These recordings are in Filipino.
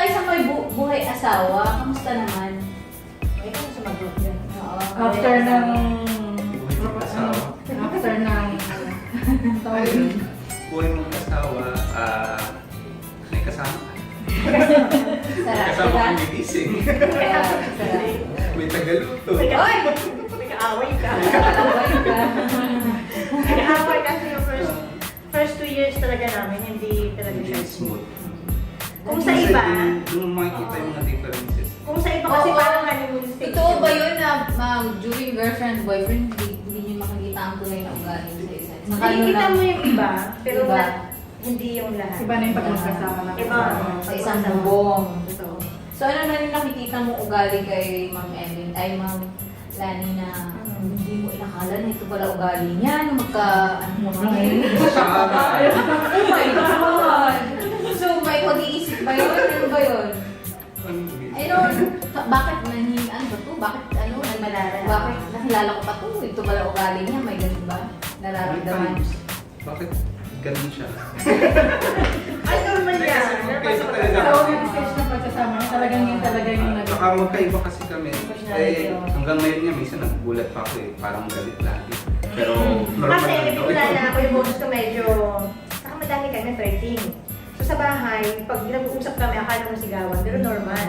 tayo sa may buhay asawa. Kamusta naman? Ay, ito sumagot yan. Oo. After ng... Asawa. After ng... tawag Ayun, yun. buhay mong asawa, may kasama ka. Sarap. Kasama Diba? kang gigising. Kaya, sarap. May tagaluto. Oy! May kaaway ka. Buhay ka. May kaaway kasi yung first 2 years talaga namin, hindi talaga siya Hindi smooth. Kung sa iba, Doon makikita yung mga differences. kung sa iba kasi Oo. parang honeymoon stage. Totoo ba yun na during girlfriend, boyfriend, hindi nyo makikita ang tunay na ugali sa isa? Nakikita mo yung iba, pero Iba. hindi yung lahat. Iba na yung pag magkasama na. Iba. Sa isang bubong. Totoo. So ano na yung nakikita mo ugali kay Ma'am Evelyn, ay Ma'am Lani na hindi mo inakala na ito pala ugali niya nung ano mo ngayon. Kasama. Oh my God! So may pag-iisip ba yun? Ano ba yun? Ayun, bakit ano ba to? Bakit ano? Bakit nakilala ko pa to? Ito pala ugali niya, may ganun ba? Nararamdaman. Bakit ganun siya? Ay, normal yan. Okay, Napasok talaga. ka. Sa unang stage ng pagkasama niya, talagang yun talaga yung nag... Saka magkaiba kasi kami. Eh, hanggang ngayon niya, minsan nagugulat pa ako eh. Parang galit lagi. Pero normal Kasi lang daw. wala na ako yung bonus ko medyo, saka madami kami, 13. So sa bahay, pag nag-uusap kami, akala mo sigawan, pero normal.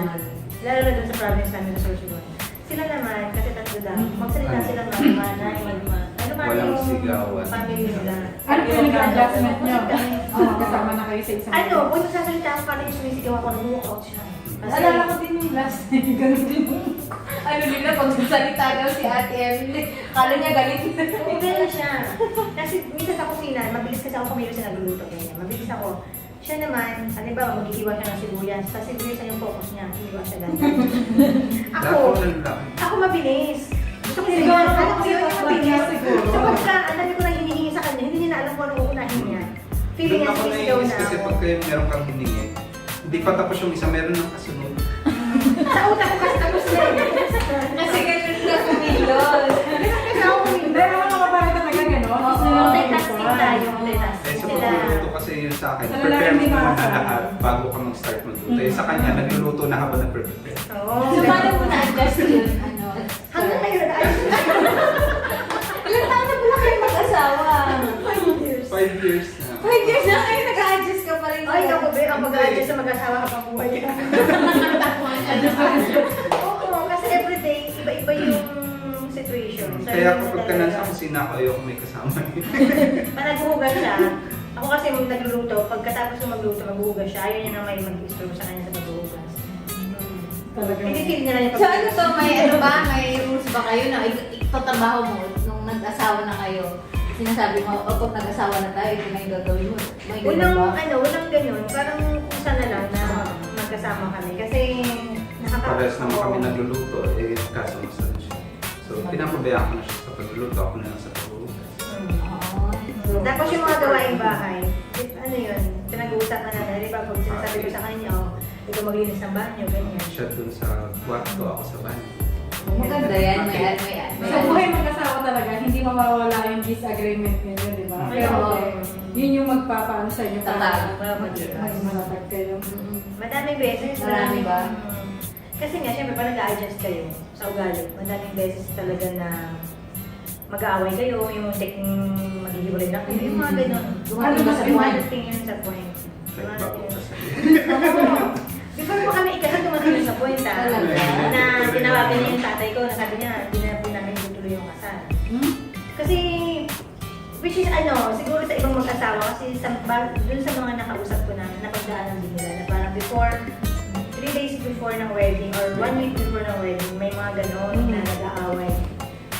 Lalo na dun sa province namin sa Sorsogon. Sila naman, kasi tatlo lang, magsalita sila mama, nanay, ano man Walang yung sigawan. family nila. Ano po yung adjustment niyo? Kasama na kayo sa isang... Ano, kung nagsasalita ako, parang yung sumisigaw ako, nag-walk out siya. Alala ko din yung last time, ganun din yung ano nila, pag salita daw si Ate Emily, kala niya galit. Oo, ganun siya. Kasi minsan sa kusina, mabilis kasi ako kumilos na nagluluto, ganyan. Mabilis ako. Siya naman, halimbawa, maghihiwa siya ng sibuyas. Sa sibuyas na yung focus niya, hiwa siya ganun. Dati Ako, lang. ako mabilis. Gusto ko Siguro, siguro, ano ko yun, yung mabilis. siguro. So pagka, ang dami ko nang hinihingi sa kanya, hindi niya na alam kung anong uunahin niya. Feeling niya, Doon ako sisigaw naiinis na kasi ako. pag meron kang hiningi, hindi pa tapos yung isa, meron ng kasunod. Sa utak ko kasi tapos na eh. Kasi ganun na kumilos. Kasi ako Hindi, kumilos. ang mga babae talaga gano'n. Oo. Multitasking tayo, Eh, multitasking. sa Sila, pagluluto kasi yun sa akin, Sa prepare lalaki mo hindi muna makasama. lahat bago ka mag-start magluto. Eh, sa kanya, nagluluto na habang nag-prepare. oo. So paano mo na-adjust yun? Ano? Hanggang ngayon, ay, Ilan taon na pala kayo mag-asawa? 5 years. 5 years na. 5 years na kayo, nag-a-adjust ka pa rin. Ay, ako ba, ang mag-a-adjust sa mag-asawa habang buhay ka. Oo, kasi everyday, iba-iba yung situation. So, Kaya yun kapag ka talaga. nasa kusina ako, ayoko may kasama. Pag naghuhugas siya, ako kasi nagluluto, pagkatapos ng magluto, maghuhugas siya, ayaw niya na may mag-istorbo sa kanya sa paghuhugas. Talaga. Hindi feel niya na yung So ano to, may ano ba, may rules ba kayo na itatrabaho mo nung nag-asawa na kayo? Sinasabi mo, o kung nag-asawa na tayo, ito na yung gagawin mo. May ganun ba? Walang ganyan. Parang kung sana lang na magkasama kami. Kasi Pares naman kami Oo. nagluluto, eh kaso masal siya. So, pinapabayaan ko na siya sa pagluluto, ako na lang sa paghuhugas. Oo. Tapos yung mga gawaing bahay, ano yun, pinag-uusapan natin. Di ba, pag sinasabi ko sa kanya, ikaw maglinis ng banyo, ganyan. Siya dun sa kwarto, ako sa banyo. Maganda yan, may Sa buhay mag-asawa talaga, hindi mawawala yung disagreement ninyo, di ba? Pero Oo. yun yung magpapaano sa inyo Tatag. para mas matatag kayo. Madaming beses. Marami ba? Kasi nga, syempre, pag nag-adjust kayo sa ugali, madaming beses talaga na mag-aaway kayo, yung taking maghihiwalay na kayo, yung mga ganun. Dumating ba sa point? Dumating yun sa point. Like, bago Dumating ka yun. sa Oo. Before po kami ikasal, dumating yun sa point Talaga? na tinawagan niya yung tatay ko, na sabi niya, hindi na po namin tutuloy yung kasal. Kasi, which is siguro sa ibang mag-asawa, kasi dun sa mga nakausap ko na napagdaanan din nila, na parang before, 3 days before ng wedding, or 1 week before ng wedding, may mga ganon na nag-aaway.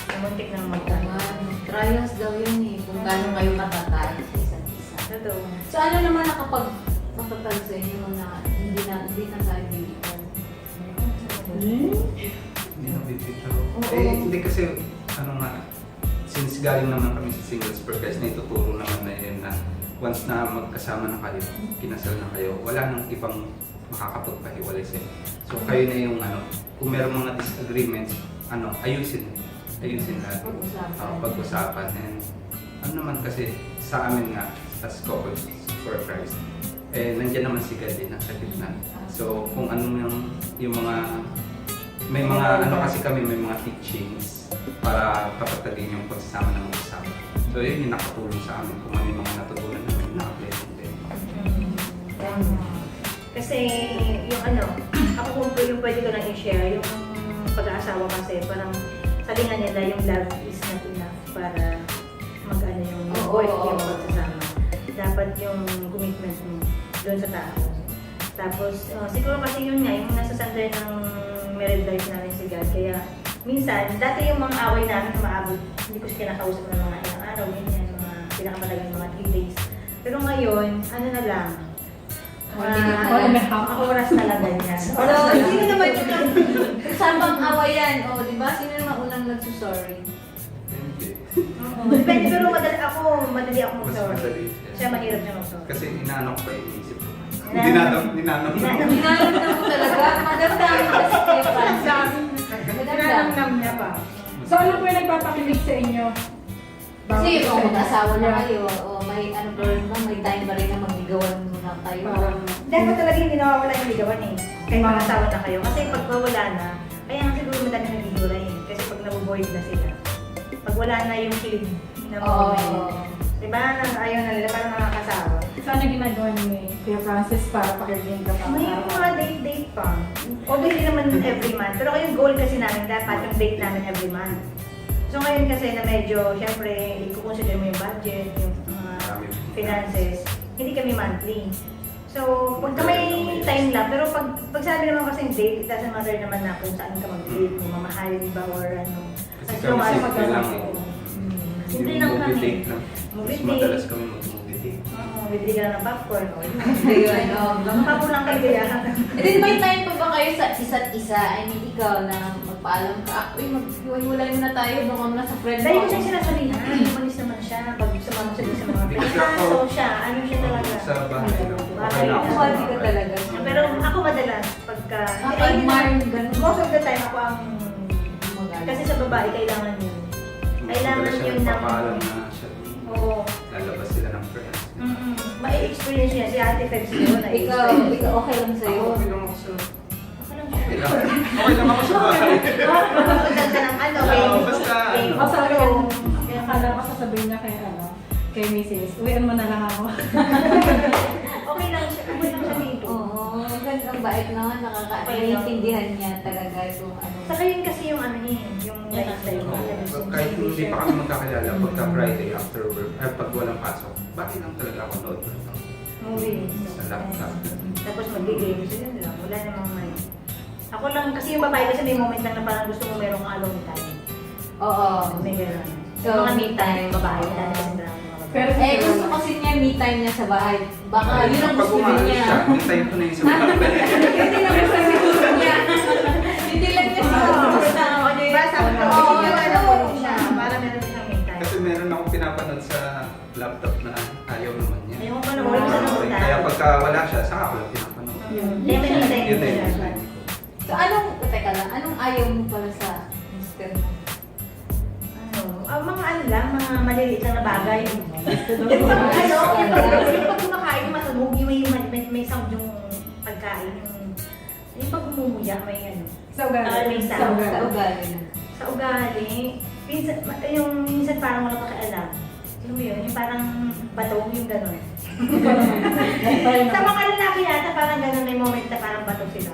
Na muntik ng magkano. Trials daw yun eh, kung gano'n kayo matatag sa isa't isa. Totoo. So ano naman nakapag matatag sa inyo na hindi na tayo bilitan? Hindi na bibitaw. Oo. Eh, hindi kasi, since galing naman kami sa singles purpose, na ituturo naman na yun na once na magkasama na kayo, kinasal na kayo, wala nang ibang makakapagpahiwalay sa inyo. So kayo na yung kung meron mga disagreements, ayusin lahat. Pag-usapan. Pag-usapan. And naman kasi sa amin nga, as couples for Christ, nandiyan naman si God din nasa gitna. So kung ano yung mga may mga ano kasi kami, may mga teachings para patatagin yung pagsasama ng mag-asawa. So yun yung nakatulong sa amin kung ano yung mga natutunan namin na apply din. Kasi yung ako kung yung pwede ko lang i-share, yung pag-aasawa kasi parang salingan nila yung love is not enough para mag-ano yung worth yung pagsasama. Dapat yung commitment mo doon sa tao. Tapos siguro kasi yun nga, yung nasa center ng married life namin si God. Kaya minsan, dati yung mga away namin umaabot, hindi ko siya kinakausap ng mga ilang araw, ganyan, mga pinakamalagang mga 3 days. Pero ngayon, ano na lang, oras na lang ganyan. Pero sino naman yung usapang awayan? O, di ba? Sino naman unang nagsusorry? Hindi. Depende, pero madali ako Mas mag-sorry. madali. Siya mahirap siya mag-sorry. Kasi inaano ko pa yung isip ko. Dinanam. Dinanam. Hinahanap mo talaga. Madamdamin kasi kayo pa. Madamdam. Nananam niya pa. So ano po yung nagpapakilig sa inyo? Kasi Bawat kung isa. mag-asawa na Yeah. kayo, o may ano pa rin ba, may time pa rin na magligawan muna kayo. Parang, Dapat talaga hindi nawawala yung ligawan eh. Kahit mag-asawa na kayo. Kasi pag wala na, kaya nga siguro madami naghihiwalay eh. Kasi pag nabuboyd na sila. Pag wala na yung kilig na moment. Diba? Ayaw na nila, parang nakakasawa. sana ginagawa ni Kuya Francis para pakirigin ka pa. May mga date-date pa. Although hindi naman every month. Pero yung goal kasi namin, dapat yung date namin every month. So ngayon kasi na medyo, syempre, i-consider mo yung budget, yung finances. Hindi kami monthly. So, pagka may time lang, pero pag sabi naman kasi date, it doesn't matter naman na kung saan ka mag-date, kung mamahalin ba or ano. Kasi As long kami as simple lang mag-asawa. eh. Simple Yung lang movie kami. date lang. Movie Mas date. madalas kami mag-movie date. Oo, bibili ka lang ng popcorn. O, yun. Ayun, o. Popcorn lang kayo kaya. And then may time pa ba kayo sa isa't isa? I mean, ikaw na magpaalam ka, uy, maghiwalay na tayo, doon ka na sa friend Dahil ko mo. siya sinasabihan, umalis naman siya. Pag sumama siya dun sa mga Hindi kasi friends. ako- So siya, ano siya talaga. Sa bahay lang. Bahay Okay na ako lang. sa Kuwadi ka bahay. talaga. Pero ako madalas, pagka... Admire, ganun. Most of the time ako ang... Magaling. Kasi sa babae, kailangan yun. Kailangan Madalas siya yun ng- nagpapaalam na siya. Oo. Lalabas sila ng friends. May-experience niya. Si Ate Febs yun. Ikaw, okay lang sa'yo. Ako, okay lang ako sa... Okay lang Okay siya. lang. Okay lang ako sa bahay. Magdagdag ka ng ano, Oo, basta ano. O sabi ko, kaya akala ko sasabihin niya kay Mrs. Uwian mo na lang ako. Okay lang siya. Okay lang siya dito. Oo, gandang bait naman, nakaka-intindihan niya talaga kung ano. Saka yun kasi yung ano niya, yung lifestyle Oo, niya. kahit hindi pa kami magkakilala, pagka Friday after work, ay pag walang pasok, bakit lang talaga ako nood Movie. sa laptop. Tapos mag-games, yun lang. Wala namang may... Ako lang, kasi yung babae kasi may moment lang na parang gusto mo merong alone time. Oo. May gano'n. So, Mga me time, babae. Dahil kasi marami mga babae. Pero Gusto kasi niya me time niya sa bahay. Baka yun ang Pag gusto umalis niya. siya, hindi time ko na yung sa bahay. Hindi lang gusto niya. Hindi lang niya gusto na. Diba, sabi ko, Oo, yung ano oo. mo siya, para meron siyang me time. Kasi meron akong pinapanood sa laptop na ayaw naman niya. Ayaw mo pa naman sa namunta. Kaya pagka wala siya, saka ako lang pinapanood. Hindi, may me time Yun din na siya. yun. So, teka lang, anong ayaw mo pala sa mister mo? Mga ano lang, mga maliliit lang na bagay. Yung pag ano, yung pag kumakain, matunog, yung may sound yung pagkain. Yung pag umumuya, may ano. Sa ugali. May Sa sound. Sa ugali. ugali na. Sa ugali, minsan parang wala pakialam. Alam mo yun, yung parang bato, yung gano'n. Sa mga lalaki yata, parang gano'n may moment na parang bato sila.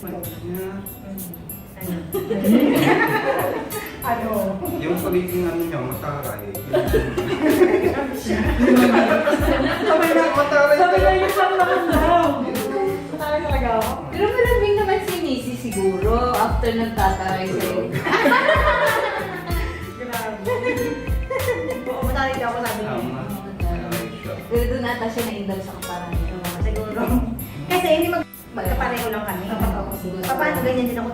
Ano? Ano? Yung pagiging ano niya, mataray. Sabay na Mataray Sabi na talaga. yung lang naman daw. Tayo talaga ako. Pero malamig naman si Missy siguro after nagtataray sa'yo. Grabe. Oo, matarik ako sabi niya. Mataray siya. Pero doon ata siya na-indulge sa kaparang ito. Siguro. Kasi hindi magkapareho lang kami. Paano ganyan din ako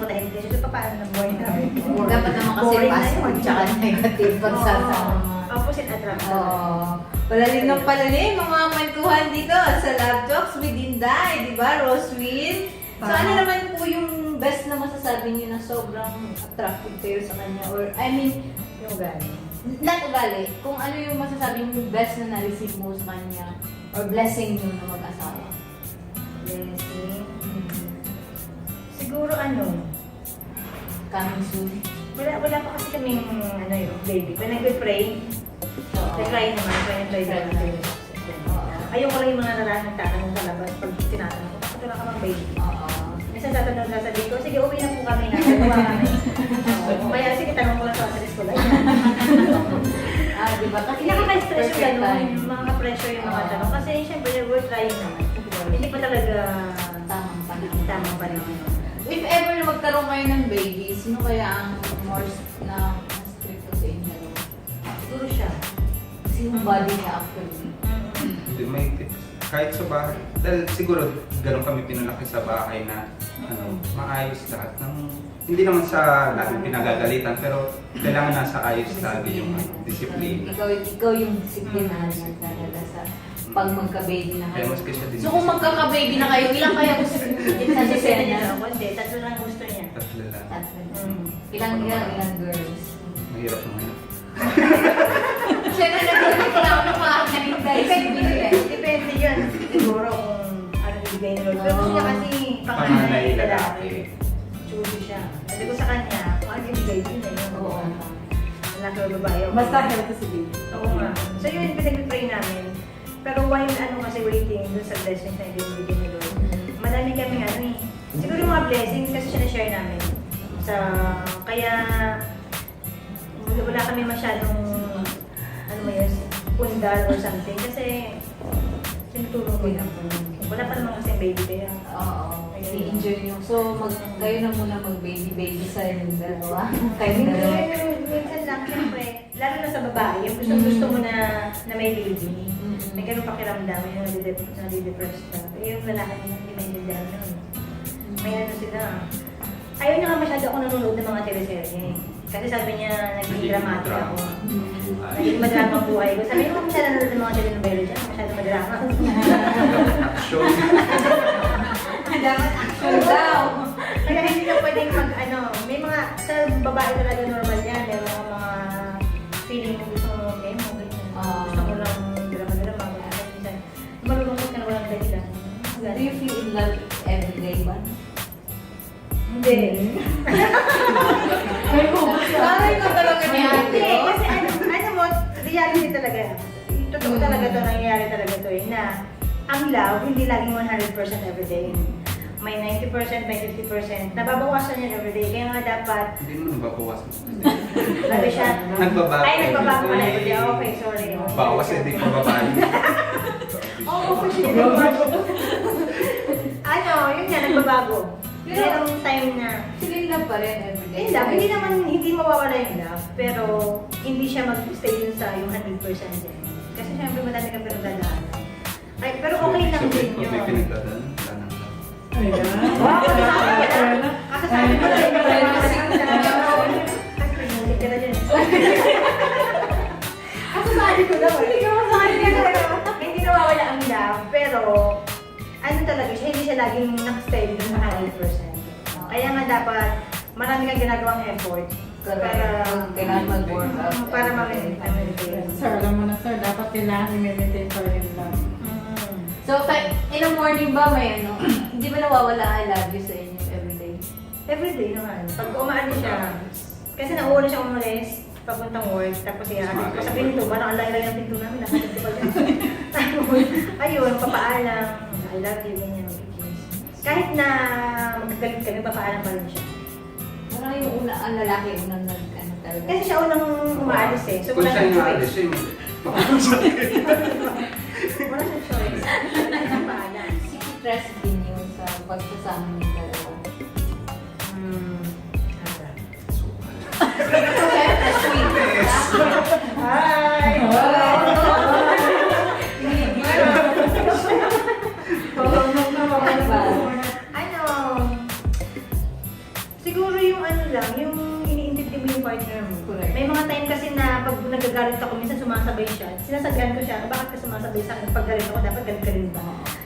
tahimik kasi paano na buhay namin. Dapat naman kasi Boring na positive yun. tsaka negative pagsasama. Opposite attract. Oo. Palalim ng palalim ang mga kwentuhan dito sa Love Talks with Inday, di ba, Roswin? So ano naman po yung best na masasabi niyo na sobrang attractive kayo sa kanya? Or, I mean, Yung ugali. Not ugali, kung ano yung masasabi mo best na na-receive mo sa kanya or blessing nyo na mag-asawa. Blessing. Siguro ano, Coming soon. wala pa kasi kaming ano yung baby. When nag-pray, try naman, try naman. Ayoko lang yung mga nararamdaman nagtatanong sa labas pag tinatanong ko, bakit wala ka bang baby? Oo. Minsan tatanong na sabi ko, sige, uwi na po kami na, dalawa kami. Kaya sige, tanong ko lang sa stress ko lang. Diba? Kasi Nakaka-stress yung perfect gano'n, time. mga pressure yung mga tanong. Kasi syempre, we're trying naman. Hindi pa talaga Tamang panahon. tamang panahon. If ever na magkaroon kayo ng baby, sino kaya ang more na stricto sa inyo? Siguro siya. Kasi yung body niya actually. Hindi, may kahit sa bahay. Dahil siguro ganun kami pinalaki sa bahay na maayos lahat. Hindi naman sa laging pinagagalitan, pero kailangan nasa ayos lagi yung disiplina. Ikaw yung disiplinahan mo talaga sa pag magka-baby na Kaya kayo. mas kasi din. So kung magkaka-baby na kayo, ilang kaya gusto niyo sa Kasi design niya niya? ako, hindi. Tatlo lang gusto niya. Tatlo lang. Ilang girls? Mahirap naman yun. Siya na nagreklamo na makakanin dahil Depende yun. Siguro kung ano ibigay ni Lord. Pero gusto niya kasi panganay lalaki. Choosy siya. Sabi ko sa kanya, kung ano ibigay din na yun. Oo. Lalaki o babae. Basta healthy si baby. Oo nga. So yun, pinag-pray namin. Pero while ano kasi waiting dun sa blessings na ibibigay ni Lord, madami kami ano eh. Siguro yung mga blessings kasi siya na-share namin. Kaya wala kami masyadong ano mo yun, pundal or something. Kasi tinutulong ko lang. Wala pa naman kasi baby kaya. Oo. I-enjoy nyo. So, kayo na muna mag-baby sa inyong dalawa. Kayo na dalawa. Minsan lang, siyempre, lalo na sa babae, yung gusto mo na may baby. May ganun pakiramdam, yung nadidepress ka. Yung lalaki niya, hindi maintindihan yun. May ano sila. Ayaw niya nga masyado ako nanonood ng mga teleserye. Kasi sabi niya, naging dramatic ako. Naging madrama ang buhay ko. Sabi niya, huwag masyado nanonood ng mga telenovela dyan. Masyado madrama. Action. Dapat action daw. Kaya hindi na pwedeng ano, may mga, sa babae talaga normal yan. May mga feeling mo gusto mo, okay mo, ganyan. Gusto mo lang drama-drama. Minsan, malulungkot ka na walang dahilan. Do you feel in love every day ba? Hindi. May kubos ka. Parang ikaw talaga niya. Hindi, kasi ano mo, reality talaga. Totoo talaga to, nangyayari talaga to eh, na ang love, hindi laging 100% everyday. May 90%, may 50%. Nababawasan yan everyday. Kaya nga dapat, Hindi mo nababawasan. sabi siya, Nagbabago. ay, nagbabago ka na everyday. Okay, sorry. Bawas hindi pa babae. Oo, kasi ano, yun nga, nagbabago. Merong time na, Sila in love pa rin every day. hindi naman, hindi mawawala yung love, pero hindi siya mag-stay dun sa yung 100% din. Kasi syempre madami kang pinagdadaanan. Ay, pero okay lang din Pag may yun. pinagdadaan, wala nang love. Ayan. Wow, kasi sabi ko rin, Kasi kasi pinag ka na dyan. Kasi sabi ko daw. Hindi ko masabi hindi nawawala ang love, pero ano talaga siya, hindi siya laging nakastay dun sa 100%. Kaya nga dapat marami kang ginagawang effort para Kailangan mag-workout. para ma-maintain. Sir, alam mo na sir, dapat kailangan i-maintain pa rin lang. So, in the morning ba may ano? Hindi ba nawawala I love you sa inyo every day? Everyday naman. Pag umaalis siya, kasi nauuna siya umalis, papuntang work, tapos iaalis ko sa pinto, parang ang layo-layo ng pinto namin, nakatid pa dyan. Tapos, ayun, papaalam, I love you, ganyan, kiss. Kahit na magagalit kami, papaalam pa rin siya. Parang yung una, ang lalaki, unang ano talaga. Kasi siya unang umaalis eh, so Kung wala siya siyang yung aalis, choice. siya yung Wala siyang choice. Wala siyang paalam. Secret recipe niyo sa pagsasama ng dalawa. Siyempre, sweet. Hi! Ano ba? Ano, siguro yung ano lang, yung iniintindi mo yung partner mo. Correct. May mga time kasi na pag nagagalit ako, minsan sumasabay siya. Sinasabihan ko siya, bakit ka sumasabay sa akin? Pag galit ako, dapat galit ka rin ba?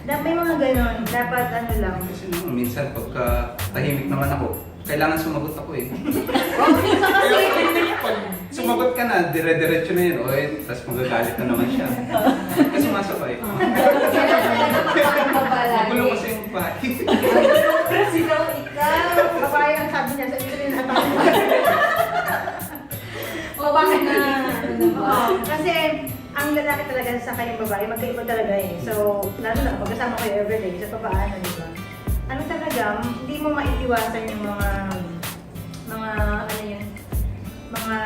May mga ganon, dapat ano lang. Kasi naman, minsan pagka tahimik naman ako, kailangan sumagot ako eh. Oh, minsan kasi, sumagot ka na, dire-diretso na yun. O eh, tapos magagalit na naman siya. Kasi sumasabay. Magulo kasi yung bahay. Sino ikaw? Babae ang sabi niya, sabi rin na O bakit na? Ano ba? Kasi ang lalaki talaga sa kayong babae, magkaiba talaga eh. So, lalo na magkasama kayo everyday, so paano, di ba? Ano talaga, hindi mo maiiwasan yung mga, ano yun, mga,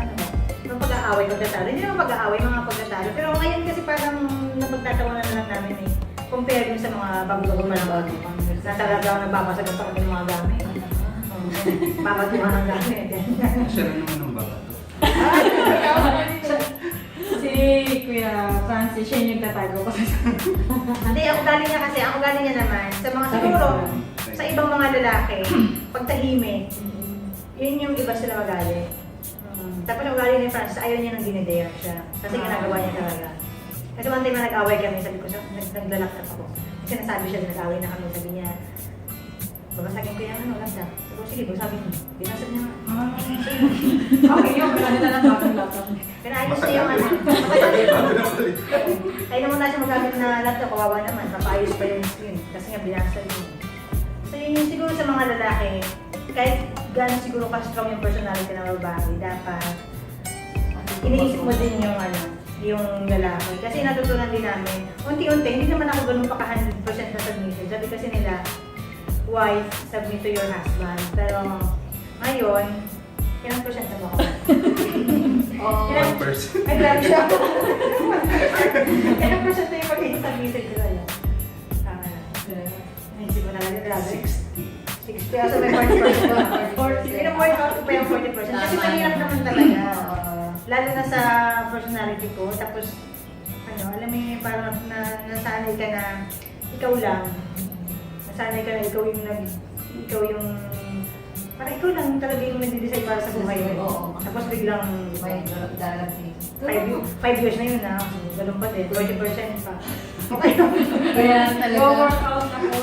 ano ba, mga pag-aaway, pagkatalo. Hindi naman pag-aaway, mga pagkatalo. Pero ngayon kasi parang napagtatawanan na lang namin eh. Compare yun sa mga bago-bago pa lang. Na talagang nagbabasagan pa kami ng mga gamit. Babatuhan ang gamit. Siya na naman ang babato. Si Kuya Francis, siya yung nagtatago kasi Hindi, ang ugali niya kasi, ang ugali niya naman, sa mga siguro, sa ibang mga lalaki, pag tahimik, yun yung iba sila magali. Tapos ang ugali ni Francis, ayaw niya nang dinidare siya. Kasi ginagawa niya talaga. Kasi one time na nag-away kami, sabi ko, naglalaktat ako. Kasi nasabi siya, nag-away na kami, sabi niya, babasagin ko yung ano, laptop. Sabi ko, sige, sabi niya. Binasag niya nga. okay yun, wala na lang bakit laptop niya. Pero ayos niya yung ano. Tagay bago na ulit. Kaya naman na siya magamit na laptop, kawawa naman, papaayos pa yung screen. Kasi nga binasag niya. So yun yung siguro sa mga lalaki, kahit gano'n siguro ka-strong yung personality ng babae, dapat iniisip mo din yung ano, yung lalaki. Kasi natutunan din namin, unti-unti, hindi naman ako ganun pa 100% na submission. Sabi kasi nila, wife, submit to your husband. Pero ngayon, ilang percent na ba ako? Oh. 1%. Ay, grabe siya. Ilang percent na yung pag-ibig submitted ko sa'yo? Tama na. Naisip ko na lang, grabe. 60. Also may 40%. 40. Pinag-work out ko pa yung 40%. Kasi mahirap naman talaga. Lalo na sa personality ko. Tapos, ano, alam mo yung parang nasanay ka na ikaw lang. Nasanay ka na ikaw yung parang ikaw lang talaga yung nag-decide para sa buhay mo. Oo. Tapos biglang May darating. 5 years na yun na. Ganun pa din. 20% pa. Okay. Kaya talaga. go-workout ako.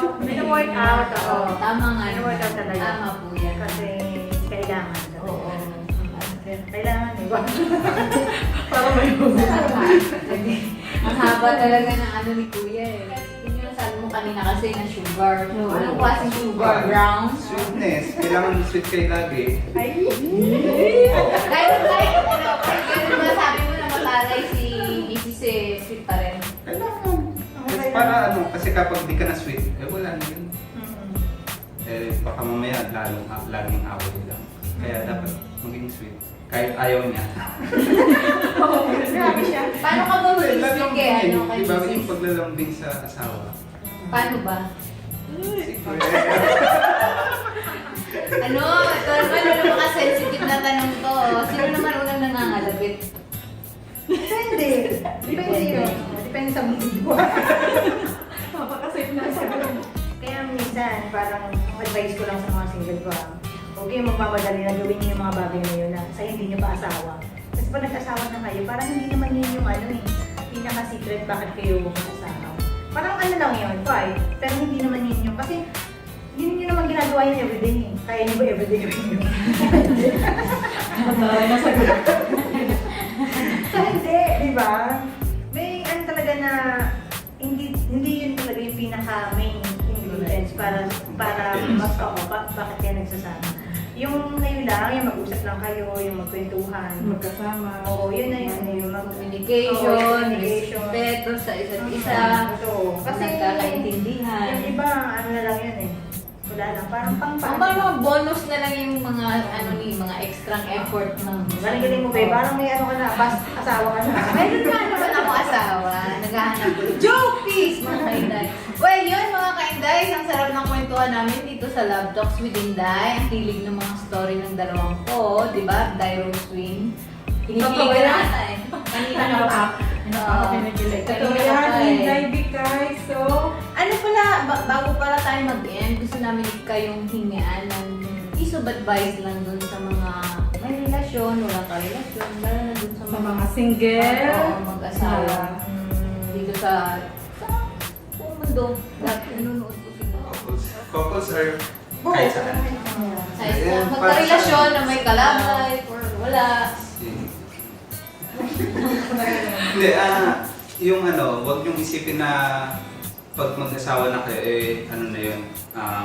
Workout, oo. Tama nga. Workout talaga. Tama po yan. Kasi kailangan. Oo. Kailangan eh. Para may Ang haba talaga ng ano ni Kuya eh. Yun yung sabi mo kanina kasi na sugar. Oo. Anong klaseng sugar? Brown? Sweetness. Kailangan sweet kayo lagi. Ay! Kahit ba sabi mo na matalay si Isis eh, sweet pa rin. Kailangan. Kasi para ano, kasi kapag di ka na sweet, eh wala na yun. Eh baka mamaya laging away lang. Kaya dapat maging sweet. Kahit ayaw niya. Grabe siya. Paano ka ba mag-sweet kay ano kay Iba yung Isis? paglalambing sa asawa. Paano ba? Secret. Ano? Ito naman yung mga-sensitive na tanong to. Sino naman unang nangangalabit? Depende. Depende yun. Depende sa mood mo. Mapakasafe na sa Kaya minsan, parang ang advice ko lang sa mga single ko, huwag kayong magmamadali na gawin niyo yung mga bagay na yun na sa hindi niyo pa asawa. Kasi pag nag-asawa na kayo, parang hindi naman yun yung ano eh, pinaka-secret bakit kayo mag-asawa. Parang ano lang yun, fight. Pero hindi naman yun yung, kasi hindi niyo naman ginagawa yun everyday eh. Kaya niyo ba everyday gawin yun? nasa group. So hindi, di ba? May ano talaga na, hindi yun talaga yung pinaka-main ingredients para bakit kayo nagsasama. Yung kayo lang, yung mag-usap lang kayo, yung magkwentuhan. Magkasama. Oo, yun na yun. Yung Communication, communication. respeto sa isa't isa, Totoo. Kasi nagkakaintindihan. yung iba, ano na lang yun eh. Wala lang, parang Ang mga bonus na lang yung mga mga extra effort ng galing mo ba? Parang may ano ka na, asawa ka na. Meron nga naman ako asawa, naghahanap ko. Joke piece, mga kainday. Well, yun mga kainday, ang sarap ng kwentuhan namin dito sa Love Talks with Inday. Ang hilig ng mga story ng dalawang ko, di ba? Dairo Swing. Kinikilig na ata eh. Kanina na pa. Kinikilig. Kanina Kaya, pa eh. Inday Bikay, so... Ano pala, bago pala tayo mag-end, gusto namin kayong hingian ng piece of advice lang dun sa mga may relasyon, walang karelasyon, lalo na dun sa Sa mga single. Oo, mag-asawa. Dito sa buong mundo. Nanonood ko sila. Couples are kahit saan. Sa isa, magka-relasyon na may kalabay, or wala Wala. Hindi, yung ano, wag yung isipin na pag mag-asawa na kayo, ano na yun,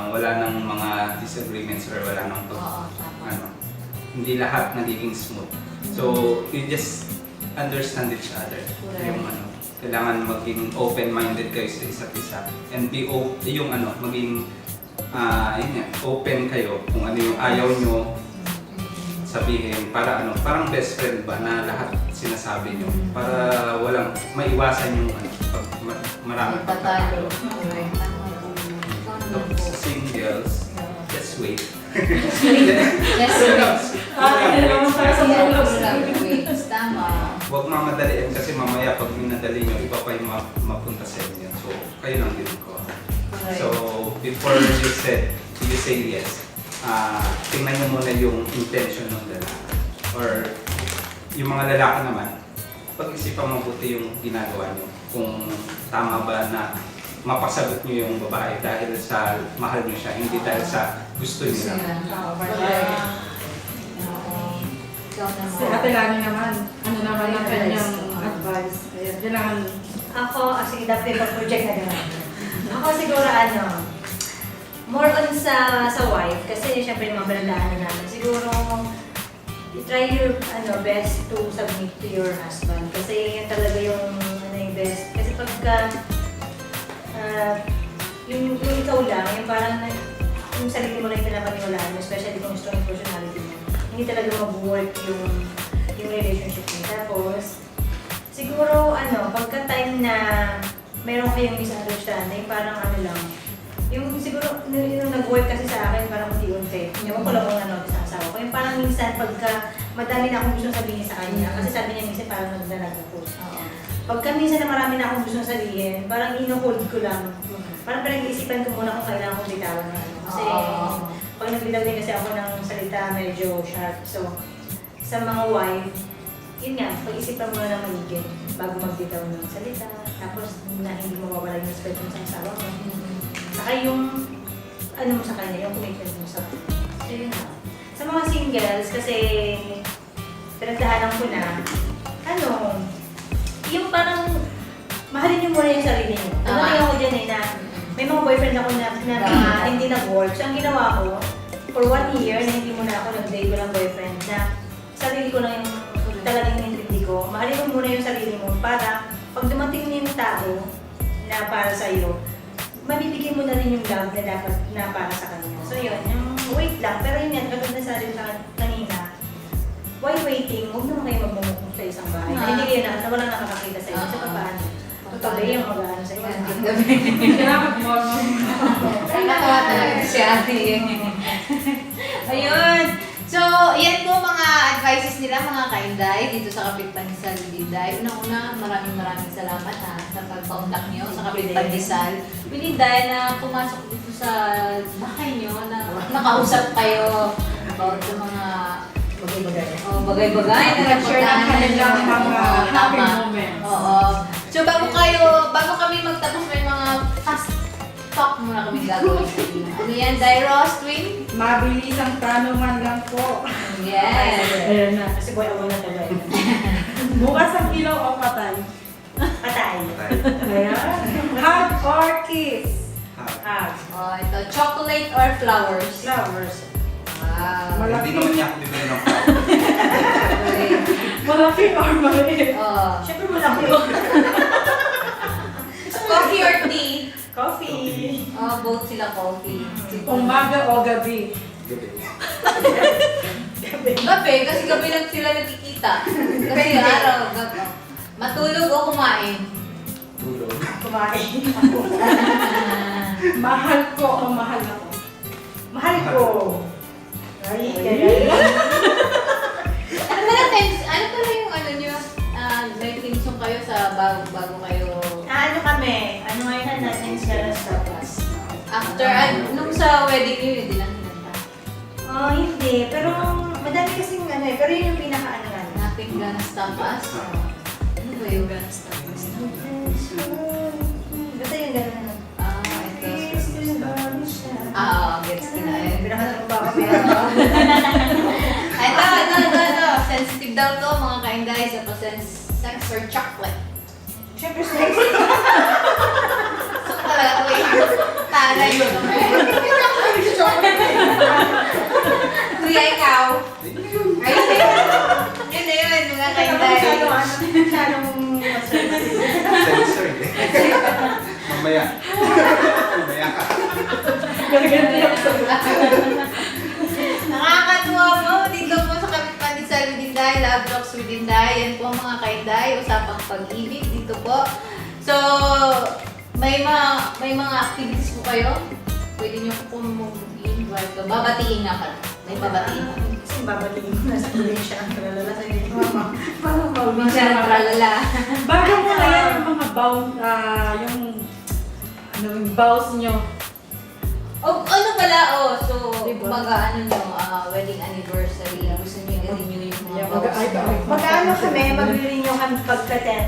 wala nang mga disagreements or wala nang Oo, tama. ano, hindi lahat nagiging smooth. So, you just understand each other. Correct. Yung ano, kailangan maging open-minded kayo sa isa't isa. And be yung ano, maging, yun nga, open kayo kung ano yung ayaw nyo sabihin para ano, parang best friend ba na lahat sinasabi nyo para walang maiwasan yung ano, pag maraming Pagtatalo. pagtatalo. Correct. Tama. Ikaw naman po. So, singles, just wait. Yes, Ano naman para sa bulos. wait. Tama. Huwag mamadaliin kasi mamaya pag minadali nyo, iba pa yung mapunta sa inyo. So, kayo lang din ko. Correct. So, before you say yes, tingnan nyo muna yung intention ng lalaki. Or yung mga lalaki naman, pag-isipan mabuti yung ginagawa nyo. Kung tama ba na mapasagot nyo yung babae dahil sa mahal nyo siya, hindi dahil sa gusto nyo lang. Ikaw Si naman. Ate Lani naman, ano naman ang kanyang advice? Kaya kailangan Ako, kasi dapat yung project na gano'n. Ako siguro more on sa wife, kasi syempre yung mga balandaan namin. Siguro, try your best to submit to your husband. Kasi yun talaga yung yung best. Kasi pagka yung ikaw lang, yung parang yung sarili mo lang yung pinapaniwalaan mo, especially kung strong yung personality mo, hindi talaga mag-work yung relationship mo. Tapos, siguro, pagka time na meron kayong misunderstanding, parang lang, yung siguro, yung nag-work kasi sa akin, parang unti-unti. Ewan ko lang kung sa asawa ko. Yung parang minsan, pagka madami na akong gusto sabihin sa kanya, kasi sabi niya minsan parang nagdalag ako. Pagka minsan na marami na akong gusto sabihin, parang ino-hold ko lang. Parang pinag-iisipan ko muna kung kailangan kong bitawan na ano. Kasi pag nagbitaw din kasi ako ng salita, medyo sharp. So, sa mga wife, yun nga, pag-isipan mo na ng maligid bago magbitaw ng salita. Tapos, na hindi mo mawala yung respect mo sa asawa mo. Saka yung, mo sa kanya, yung commitment mo sa kanya. So, yun na. Sa mga singles, kasi pinagdaanan ko na, yung parang, mahalin niyo muna yung sarili niyo. Ano ako dyan na may mga boyfriend ako na hindi nag-work. So, ang ginawa ko, for 1 year na hindi muna ako nag-date, walang boyfriend, na sarili ko lang yung talagang intindi ko. Mahalin mo muna yung sarili mo para pag dumating na yung tao na para sa'yo, mabibigyan mo na rin yung love na dapat na para sa kanya. So yun, yung wait lang. Pero yun yan, katulad na sabi ko kanina, while waiting, huwag naman kayo magmumukong sa isang bahay. Na hindi kayo na walang nakakakita sa inyo. So paano? Totoo yung mag-ano sa inyo. kailangan mo. Ay, natawa talaga si ate. Ayun. So, yan po mga advices nila, mga kainday, dito sa Kapit Pandesal Bilinday. Unang-una, maraming salamat sa pag-contact nyo sa Kapit Pandesal Bilinday na pumasok dito sa bahay nyo, na makausap kayo about sa mga bagay-bagay na Nag-share ng kanilang mga happy moments. Oo. So, bago kami magtapos, may mga fast talk muna kami gagawin sa inyo. Ano yan, Dairos, twin? Mabilis ang tanungan lang po. Yes. Ayan na. Kasi boy, ako na talaga. Bukas ang ilaw o patay? Patay. Ayan. Hug or kiss? Hug. Oh, ito, chocolate or flowers? Flowers. Wow. Hindi naman niya ako bibili ng flower. Okay. Malaki or maliit? Oh. Siyempre mo lang yun. Coffee or tea? Coffee. Oh, both sila coffee. Umaga o gabi? Gabi. Gabi, kasi gabi lang sila nakikita. Kasi araw, gabi. Matulog o kumain? Tulog. Kumain. Mahal ko o mahal ako? Mahal ko. Ay, kaya. Ano pala yung ano nyo? May team song kayo sa bago kayo. Kami? Ano ngayon natin sa Starbucks? After, nung sa wedding nyo, hindi lang kinanta. Oh, hindi. Pero madami kasing pero yun yung pinaka-ano nga. Nothing gonna stop us. Ano ba yung gonna stop us? Basta yung gano'n na. Ito. Gets ko na. Pinaka-ano ba ako? Ito. Siyempre, snacks. So talaga ko yung tanay yun. Kuya, ikaw. Ayun na yun. Yun na yun, mga kainday. Masyadong Sensor eh. Mamaya. Mamaya ka. Nakakatuwa mo dito po sa Kapit Pandesal with Inday, Love Talks with Inday. Yan po ang mga kainday, usapang pag-ibig dito po. So, may mga activities po kayo. Pwede nyo po invite. Babatiin nga pala. May babatiin. Kasi babatiin ko na sa probinsya ang tralala sa inyo. Minsan ang tralala. Bago mo na yan yung mga yung vows nyo. O ano pala, so, Diba? ano nyo, wedding anniversary. Gusto nyo gawin nyo yung mga Yeah, vows nyo. Magkaano kami, mag-renew kami pagka-10.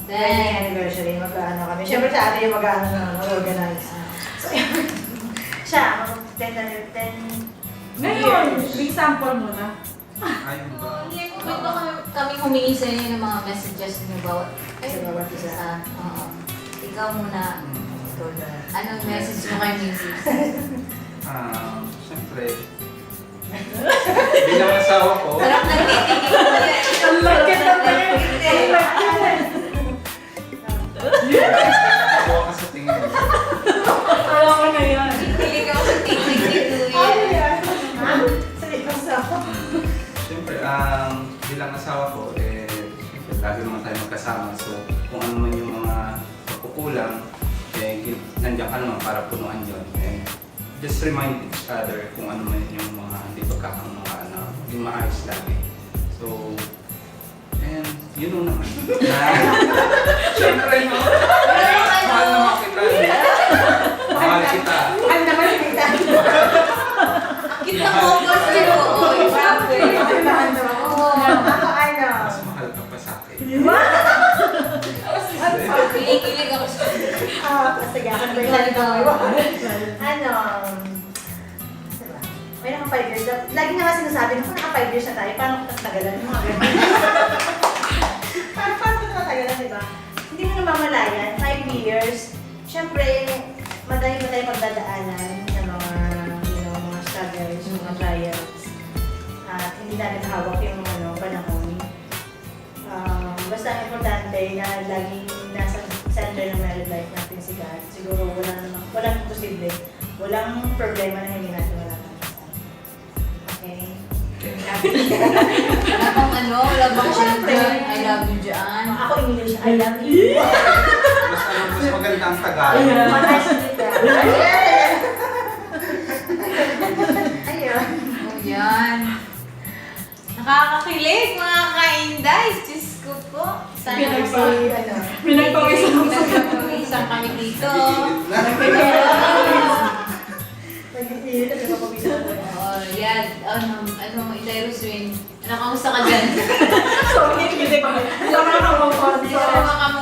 Wedding anniversary, magkaano kami. Siyempre sa atin yung magkaano na mag-organize. So, siya, mag-10 na 10 Ngayon, years. big sample mo na. Ayun ba? Pwede ba kami humingi sa inyo ng mga messages nyo bawat Sa bawat isa. Oo. Ikaw muna. Ikaw na. Anong message mo kay Mrs.? Siyempre, bilang asawa ko, Sarap ng titigil mo yan. Ang laki na ba yun? ako ka sa tingin mo. Alam ko na yan. Pilig ako sa titigil mo Ano yan. yan? Ha? Sa ikaw Siyempre, bilang asawa ko, siyempre, lagi naman tayo magkasama. So, kung ano man yung mga pagkukulang, nandiyan ka naman para punuan yun. And just remind each other kung ano man yung mga hindi pagkakamukha na maging maayos lagi. So, and yun naman. Siyempre, no? Mahal naman kita. Mahal kita. Ang naman kita. Kita mo, boss niyo. Oo, grabe. Oo. Ako ano? Mas mahal ka pa sa akin. Pilig ako sa Sige, ako na ba yung salita ko? Ano? Diba? May naka 5 years. Lagi nga nga sinasabi, kung naka 5 years na tayo, paano ko tatagalan? Yung mga ganun. paano ko tatagalan, diba? Hindi mo namamalayan, 5 years. Siyempre, madami pa tayo pagdadaanan ng mga, mga struggles, mga trials. At hindi natin hawak yung panahon. Basta ang importante na laging nasa center ng married life natin si God. Siguro walang imposible. Walang problema na hindi natin malalaman. Okay? Wala bang wala bang Siyempre. I love you dyan. Ako English, I love you. Mas maganda ang Tagalog. Matas kita. Ayun. Oh, yan. Nakakakilig, mga kainday. Diyos ko po. Sana pinagpawisan kami dito. Nag-iinit at napapawisan ko. Oh, yan. Inday Roswin. Kamusta ka dyan? Sorry, hindi ko.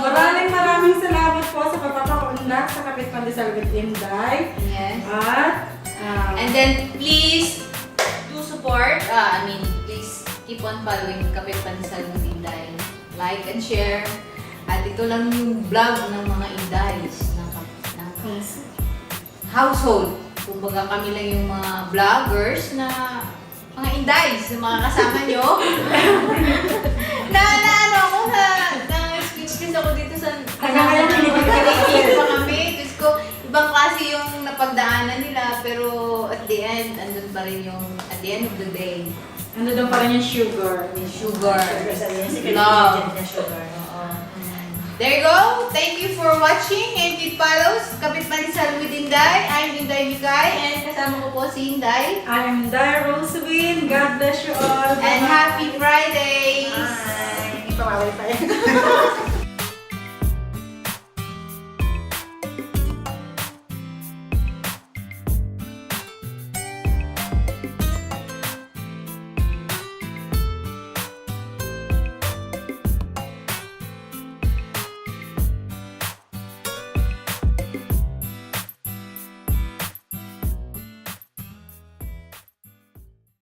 Maraming salamat po sa pagpapaunlak sa Kapit Pandesal with Inday. Yes. At, And then, please do support. Please keep on following Kapit Pandesal with Inday. Like and share. At ito lang yung vlog ng mga Indays ng household. Kumbaga kami lang yung mga vloggers na mga Indays, yung mga kasama nyo. ano ako na-excuse ako dito sa kinikilig pa kami. Diyos ko, ibang klase yung napagdaanan nila, pero at the end, andun pa rin yung, at the end of the day, ano doon pa rin yung sugar. sugar. Secret Love. ingredient na sugar. There you go. Thank you for watching and keep follows. Kapit Pandesal with Inday. I'm Inday Mikay and kasama ko po si Inday. I'm Inday Rosewin. God bless you all. And happy Friday! Ay, hindi pa mawala pa rin.